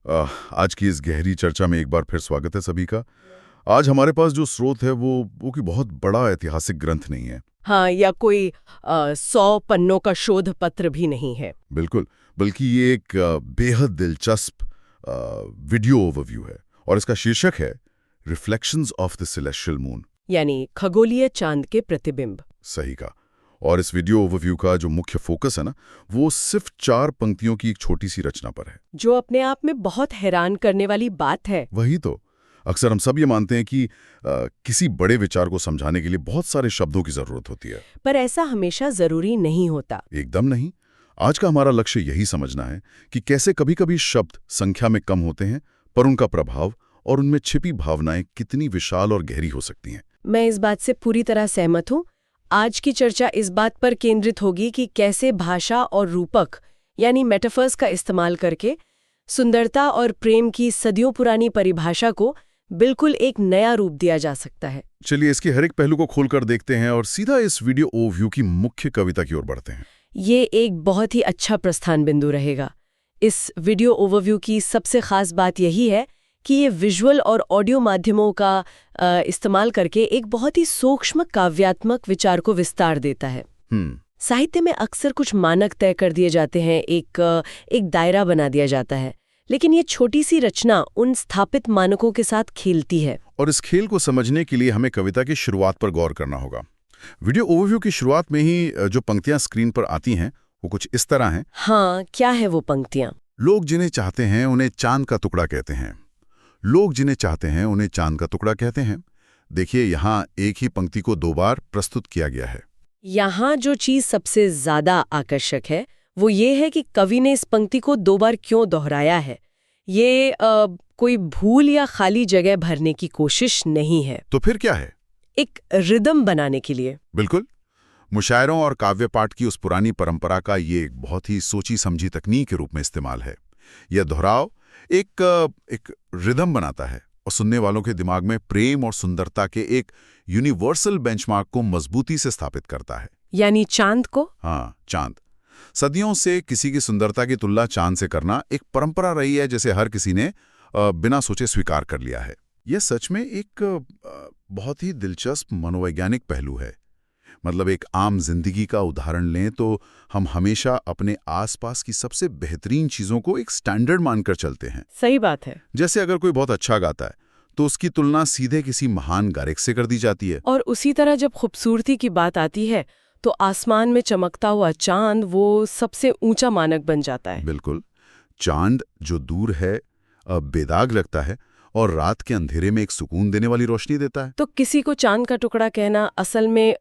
आज की इस गहरी चर्चा में एक बार फिर स्वागत है सभी का। आज हमारे पास जो स्रोत है वो कोई बहुत बड़ा ऐतिहासिक ग्रंथ नहीं है। हाँ, या कोई 100 पन्नों का शोध पत्र भी नहीं है। बिल्कुल, बल्कि ये एक बेहद दिलचस्प वीडियो ओवरव्यू है और इसका शीर्षक है reflections of the celestial moon. यानी खगोलीय चांद के प्रतिबिंब। सही का। और इस वीडियो ओवरव्यू का जो मुख्य फोकस है ना, वो सिर्फ 4 पंक्तियों की एक छोटी सी रचना पर है, जो अपने आप में बहुत हैरान करने वाली बात है। वही तो। अक्सर हम सब ये मानते हैं कि किसी बड़े विचार को समझाने के लिए बहुत सारे शब्दों की जरूरत होती है, पर ऐसा हमेशा जरूरी नहीं होता। एकदम नहीं। आज का हमारा लक्ष्य यही समझना है कि कैसे कभी-कभी शब्द संख्या में कम होते हैं, पर उनका प्रभाव और उनमें छिपी भावनाएं कितनी विशाल और गहरी हो सकती हैं। मैं इस बात से पूरी तरह सहमत हूँ। आज की चर्चा इस बात पर केंद्रित होगी कि कैसे भाषा और रूपक यानी मेटाफर्स का इस्तेमाल करके सुंदरता और प्रेम की सदियों पुरानी परिभाषा को बिल्कुल एक नया रूप दिया जा सकता है। चलिए इसके हर एक पहलू को खोलकर देखते हैं और सीधा इस वीडियो ओवरव्यू की मुख्य कविता की ओर बढ़ते हैं। ये एक बहुत ही अच्छा प्रस्थान बिंदु रहेगा। इस वीडियो ओवरव्यू की सबसे खास बात यही है कि ये विजुअल और ऑडियो माध्यमों का इस्तेमाल करके एक बहुत ही सूक्ष्म काव्यात्मक विचार को विस्तार देता है। साहित्य में अक्सर कुछ मानक तय कर दिए जाते हैं, एक दायरा बना दिया जाता है, लेकिन ये छोटी सी रचना उन स्थापित मानकों के साथ खेलती है। और इस खेल को समझने के लिए हमें कविता की शुरुआत पर गौर करना होगा। वीडियो ओवरव्यू की शुरुआत में ही जो पंक्तियां स्क्रीन पर आती हैं वो कुछ इस तरह हैं। हाँ, क्या है वो पंक्तियां? लोग जिन्हें चाहते हैं उन्हें चांद का टुकड़ा कहते हैं। लोग जिन्हें चाहते हैं उन्हें चांद का टुकड़ा कहते हैं। देखिए, यहाँ एक ही पंक्ति को 2 बार प्रस्तुत किया गया है। यहाँ जो चीज सबसे ज्यादा आकर्षक है वो ये है कि कवि ने इस पंक्ति को 2 बार क्यों दोहराया है। ये कोई भूल या खाली जगह भरने की कोशिश नहीं है। तो फिर क्या है? एक रिदम बनाने के लिए। बिल्कुल। मुशायरों और काव्य पाठ की उस पुरानी परंपरा का ये एक बहुत ही सोची समझी तकनीक के रूप में इस्तेमाल है। यह दोहराव एक रिदम बनाता है और सुनने वालों के दिमाग में प्रेम और सुंदरता के एक यूनिवर्सल बेंचमार्क को मजबूती से स्थापित करता है। यानी चांद को? हाँ, चांद। सदियों से किसी की सुंदरता की तुलना चांद से करना एक परंपरा रही है, जैसे हर किसी ने बिना सोचे स्वीकार कर लिया है। यह सच में एक बहुत ही दिलचस्प मनोवैज्ञानिक पहलू है। मतलब एक आम जिंदगी का उदाहरण लें तो हम हमेशा अपने आसपास की सबसे बेहतरीन चीजों को एक स्टैंडर्ड मानकर चलते हैं। सही बात है। जैसे अगर कोई बहुत अच्छा गाता है तो उसकी तुलना सीधे किसी महान गायक से कर दी जाती है। और उसी तरह जब खूबसूरती की बात आती है तो आसमान में चमकता हुआ चांद वो सबसे ऊंचा मानक बन जाता है। बिल्कुल। चांद जो दूर है बेदाग लगता है और रात के अंधेरे में एक सुकून देने वाली रोशनी देता है। तो किसी को चांद का टुकड़ा कहना असल में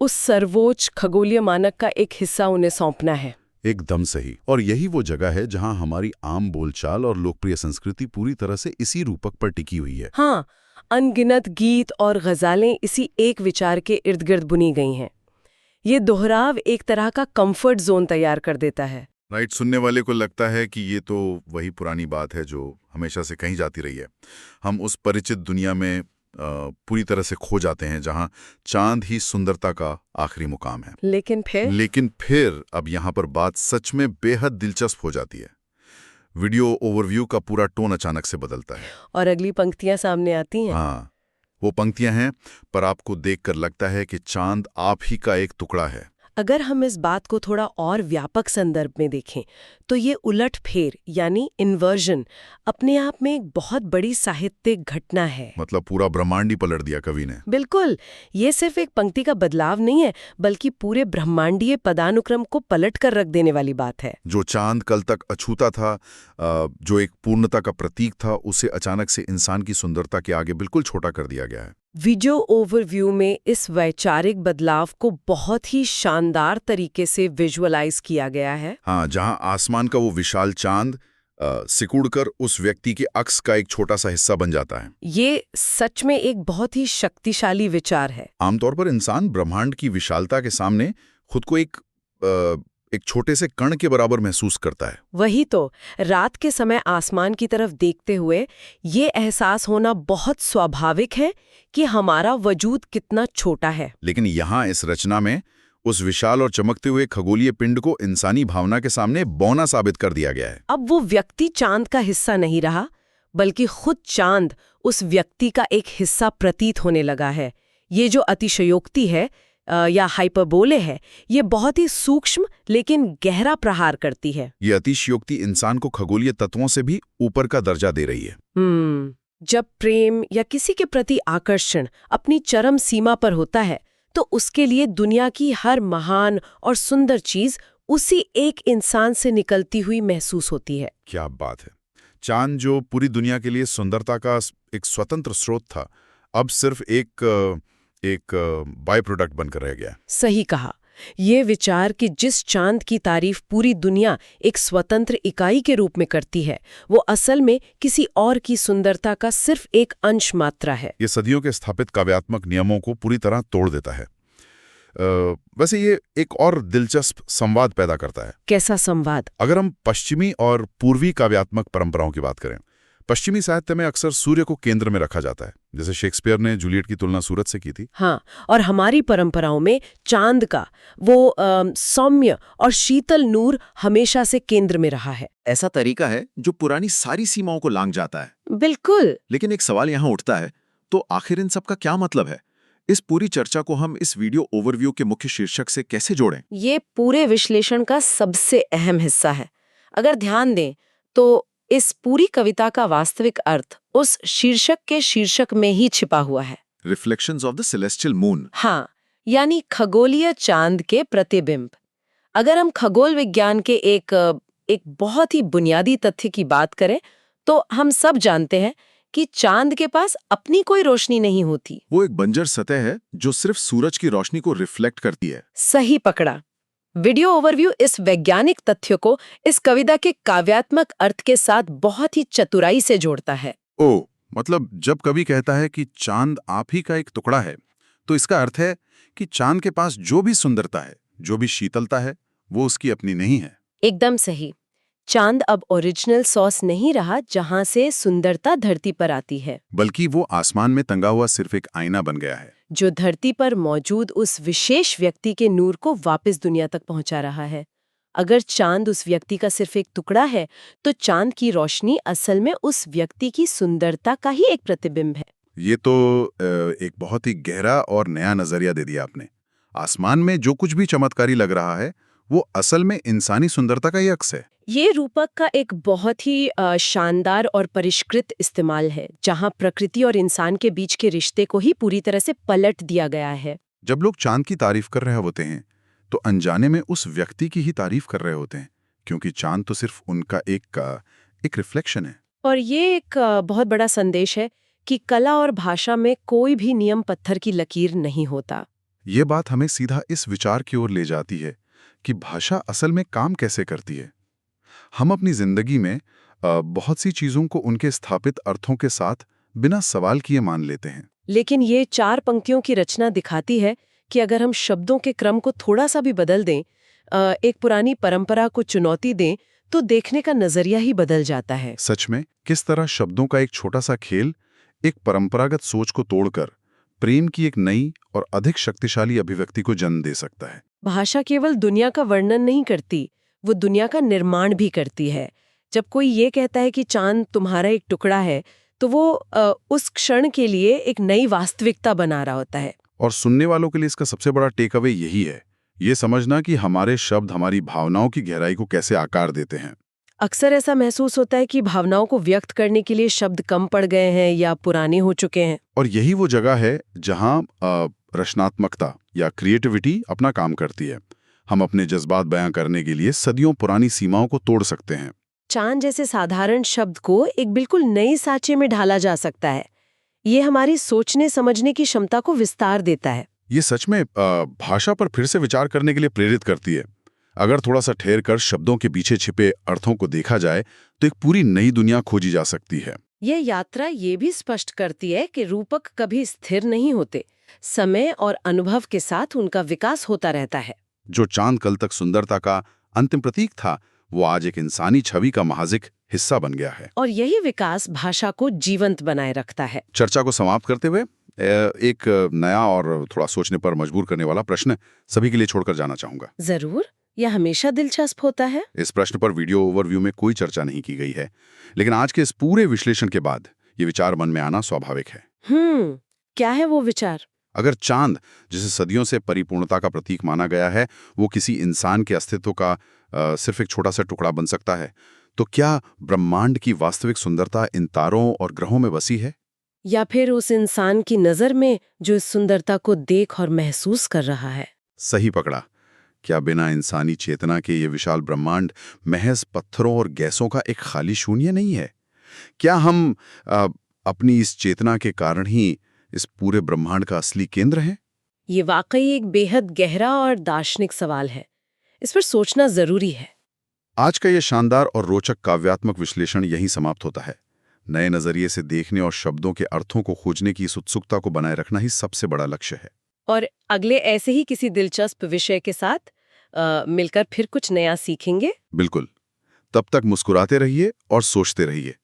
उस सर्वोच्च खगोलीय मानक का एक हिस्सा उन्हें सौंपना है। एकदम सही। और यही वो जगह है जहां हमारी आम बोलचाल और लोकप्रिय संस्कृति पूरी तरह से इसी रूपक पर टिकी हुई है। हाँ, अनगिनत गीत और गज़ालें इसी एक विचार के इर्द गिर्द बुनी गई हैं। ये दोहराव एक तरह का कंफर्ट जोन तैयार कर देता है। राइट। सुनने वाले को लगता है कि ये तो वही पुरानी बात है जो हमेशा से कही जाती रही है। हम उस परिचित दुनिया में पूरी तरह से खो जाते हैं जहां चांद ही सुंदरता का आखिरी मुकाम है। लेकिन फिर अब यहाँ पर बात सच में बेहद दिलचस्प हो जाती है। वीडियो ओवरव्यू का पूरा टोन अचानक से बदलता है और अगली पंक्तियां सामने आती हैं। हाँ, वो पंक्तियां हैं, पर आपको देखकर लगता है कि चांद आप ही का एक टुकड़ा है। अगर हम इस बात को थोड़ा और व्यापक संदर्भ में देखें तो ये उलटफेर यानी इन्वर्जन अपने आप में एक बहुत बड़ी साहित्यिक घटना है। मतलब पूरा ब्रह्मांड ही पलट दिया कवि ने। बिल्कुल। ये सिर्फ एक पंक्ति का बदलाव नहीं है, बल्कि पूरे ब्रह्मांडीय पदानुक्रम को पलट कर रख देने वाली बात है। जो चांद कल तक अछूता था, जो एक पूर्णता का प्रतीक था, उसे अचानक से इंसान की सुंदरता के आगे बिल्कुल छोटा कर दिया गया है। वीडियो ओवरव्यू में इस वैचारिक बदलाव को बहुत ही शानदार तरीके से विजुअलाइज किया गया है। हाँ, जहां आसमान का वो विशाल चांद सिकुड़कर उस व्यक्ति के अक्स का एक छोटा सा हिस्सा बन जाता है। ये सच में एक बहुत ही शक्तिशाली विचार है। आमतौर पर इंसान ब्रह्मांड की विशालता के सामने खुद को एक छोटे से कण के बराबर महसूस करता है। वही तो, रात के समय आसमान की तरफ देखते हुए ये एहसास होना बहुत स्वाभाविक है कि हमारा वजूद कितना छोटा है। लेकिन यहाँ इस रचना में उस विशाल और चमकते हुए खगोलीय पिंड को इंसानी भावना के सामने बौना साबित कर दिया गया है। अब वो व्यक्ति चांद का हिस्सा नहीं रहा, बल्कि खुद चांद उस व्यक्ति का एक हिस्सा प्रतीत होने लगा है। ये जो अतिशयोक्ति है या हाइपरबोले है, ये बहुत ही सूक्ष्म लेकिन गहरा प्रहार करती है। ये अतिशयोक्ति इंसान को खगोलीय तत्वों से भी ऊपर का दर्जा दे रही है। जब प्रेम या किसी के प्रति आकर्षण अपनी चरम सीमा पर होता है, तो उसके लिए दुनिया की हर महान और सुंदर चीज उसी एक इंसान से निकलती हुई महसूस होती है। क्या बात है। चांद जो पूरी दुनिया के लिए सुंदरता का एक स्वतंत्र स्रोत था, अब सिर्फ एक बाय प्रोडक्ट बनकर रह गया। सही कहा। ये विचार कि जिस चांद की तारीफ पूरी दुनिया एक स्वतंत्र इकाई के रूप में करती है, वो असल में किसी और की सुंदरता का सिर्फ एक अंश मात्रा है। ये सदियों के स्थापित काव्यात्मक नियमों को पूरी तरह तोड़ देता है। वैसे ये एक और दिलचस्प संवाद पैदा करता है। कैसा संवाद? अगर हम पश्चिमी और पूर्वी काव्यात्मक परंपराओं की बात करें, पश्चिमी साहित्य में अक्सर सूर्य को केंद्र में रखा जाता है, जैसे शेक्सपियर ने जूलियट की तुलना सूरज से की थी। हाँ, और हमारी परंपराओं में चांद का वो सौम्य और शीतल नूर हमेशा से केंद्र में रहा है। ऐसा तरीका है जो पुरानी सारी सीमाओं को लांघ जाता है। बिल्कुल। लेकिन एक सवाल यहाँ उठता है, तो आखिर इन सब का क्या मतलब है? इस पूरी चर्चा को हम इस वीडियो ओवरव्यू के मुख्य शीर्षक से कैसे जोड़ें? ये पूरे विश्लेषण का सबसे अहम हिस्सा है। अगर ध्यान दें तो इस पूरी कविता का वास्तविक अर्थ उस शीर्षक के शीर्षक में ही छिपा हुआ है। Reflections of the celestial moon. हाँ, यानी खगोलीय चांद के प्रतिबिंब। अगर हम खगोल विज्ञान के एक बहुत ही बुनियादी तथ्य की बात करें, तो हम सब जानते हैं कि चांद के पास अपनी कोई रोशनी नहीं होती। वो एक बंजर सतह है जो सिर्फ सूरज की रोशनी को रिफ्लेक्ट करती है। सही पकड़ा। वीडियो ओवरव्यू इस वैज्ञानिक तथ्य को इस कविता के काव्यात्मक अर्थ के साथ बहुत ही चतुराई से जोड़ता है। ओ, मतलब जब कवि कहता है कि चांद आप ही का एक टुकड़ा है, तो इसका अर्थ है कि चांद के पास जो भी सुंदरता है, जो भी शीतलता है, वो उसकी अपनी नहीं है। एकदम सही। चांद अब ओरिजिनल सॉस नहीं रहा जहां से सुंदरता धरती पर आती है, बल्कि वो आसमान में टंगा हुआ सिर्फ एक आईना बन गया है, जो धरती पर मौजूद उस विशेष व्यक्ति के नूर को वापस दुनिया तक पहुंचा रहा है। अगर चांद उस व्यक्ति का सिर्फ एक टुकड़ा है, तो चांद की रोशनी असल में उस व्यक्ति की सुंदरता का ही एक प्रतिबिंब है। ये तो एक बहुत ही गहरा और नया नजरिया दे दिया आपने। आसमान में जो कुछ भी चमत्कारी लग रहा है, वो असल में इंसानी सुंदरता का ही अक्स है। ये रूपक का एक बहुत ही शानदार और परिष्कृत इस्तेमाल है, जहां प्रकृति और इंसान के बीच के रिश्ते को ही पूरी तरह से पलट दिया गया है। जब लोग चांद की तारीफ कर रहे होते हैं, तो अनजाने में उस व्यक्ति की ही तारीफ कर रहे होते हैं, क्योंकि चांद तो सिर्फ उनका एक रिफ्लेक्शन है। और ये एक बहुत बड़ा संदेश है कि कला और भाषा में कोई भी नियम पत्थर की लकीर नहीं होता। ये बात हमें सीधा इस विचार की ओर ले जाती है कि भाषा असल में काम कैसे करती है। हम अपनी जिंदगी में बहुत सी चीजों को उनके स्थापित अर्थों के साथ बिना सवाल किए मान लेते हैं। लेकिन ये 4 पंक्तियों की रचना दिखाती है कि अगर हम शब्दों के क्रम को थोड़ा सा भी बदल दें, एक पुरानी परंपरा को चुनौती दें, तो देखने का नजरिया ही बदल जाता है। सच में किस तरह शब्दों का एक छोटा सा खेल एक परंपरागत सोच को तोड़कर प्रेम की एक नई और अधिक शक्तिशाली अभिव्यक्ति को जन्म दे सकता है। भाषा केवल दुनिया का वर्णन नहीं करती, वो दुनिया का निर्माण भी करती है। जब कोई ये कहता है कि चांद तुम्हारा एक टुकड़ा है, तो वो उस क्षण के लिए एक नई वास्तविकता बना रहा होता है। और सुनने वालों के लिए इसका सबसे बड़ा टेक अवे यही है, ये समझना कि हमारे शब्द हमारी भावनाओं की गहराई को कैसे आकार देते हैं। अक्सर ऐसा महसूस होता है कि भावनाओं को व्यक्त करने के लिए शब्द कम पड़ गए हैं या पुराने हो चुके हैं। और यही वो जगह है जहां रचनात्मकता या क्रिएटिविटी अपना काम करती है। हम अपने जज्बात बयां करने के लिए सदियों पुरानी सीमाओं को तोड़ सकते हैं। चांद जैसे साधारण शब्द को एक बिल्कुल नई सांचे में ढाला जा सकता है। ये हमारी सोचने समझने की क्षमता को विस्तार देता है। ये सच में भाषा पर फिर से विचार करने के लिए प्रेरित करती है। अगर थोड़ा सा ठहर कर शब्दों के पीछे छिपे अर्थों को देखा जाए, तो एक पूरी नई दुनिया खोजी जा सकती है। यह यात्रा ये भी स्पष्ट करती है कि रूपक कभी स्थिर नहीं होते। समय और अनुभव के साथ उनका विकास होता रहता है। जो चांद कल तक सुंदरता का अंतिम प्रतीक था, वो आज एक इंसानी छवि का महाजिक हिस्सा बन गया है। और यही विकास भाषा को जीवंत बनाए रखता है। चर्चा को समाप्त करते हुए एक नया और थोड़ा सोचने पर मजबूर करने वाला प्रश्न सभी के लिए छोड़कर जाना चाहूंगा। जरूर, यह हमेशा दिलचस्प होता है। इस प्रश्न पर वीडियो ओवरव्यू में कोई चर्चा नहीं की गई है, लेकिन आज के इस पूरे विश्लेषण के बाद ये विचार मन में आना स्वाभाविक है। क्या है वो विचार? अगर चांद, जिसे सदियों से परिपूर्णता का प्रतीक माना गया है, वो किसी इंसान के अस्तित्व का सिर्फ एक छोटा सा टुकड़ा बन सकता है, तो क्या ब्रह्मांड की वास्तविक सुंदरता इन तारों और ग्रहों में बसी है? या फिर उस इंसान की नजर में जो इस सुंदरता को देख और महसूस कर रहा है? सही पकड़ा। क्या बिना इंसानी चेतना के ये विशाल ब्रह्मांड महज पत्थरों और गैसों का एक खाली शून्य नहीं है? क्या हम अपनी इस चेतना के कारण ही इस पूरे ब्रह्मांड का असली केंद्र हैं? ये वाकई एक बेहद गहरा और दार्शनिक सवाल है। इस पर सोचना जरूरी है। आज का ये शानदार और रोचक काव्यात्मक विश्लेषण यहीं समाप्त होता है। नए नजरिए से देखने और शब्दों के अर्थों को खोजने की इस उत्सुकता को बनाए रखना ही सबसे बड़ा लक्ष्य है। और अगले ऐसे ही किसी दिलचस्प विषय के साथ मिलकर फिर कुछ नया सीखेंगे। बिल्कुल। तब तक मुस्कुराते रहिए और सोचते रहिए।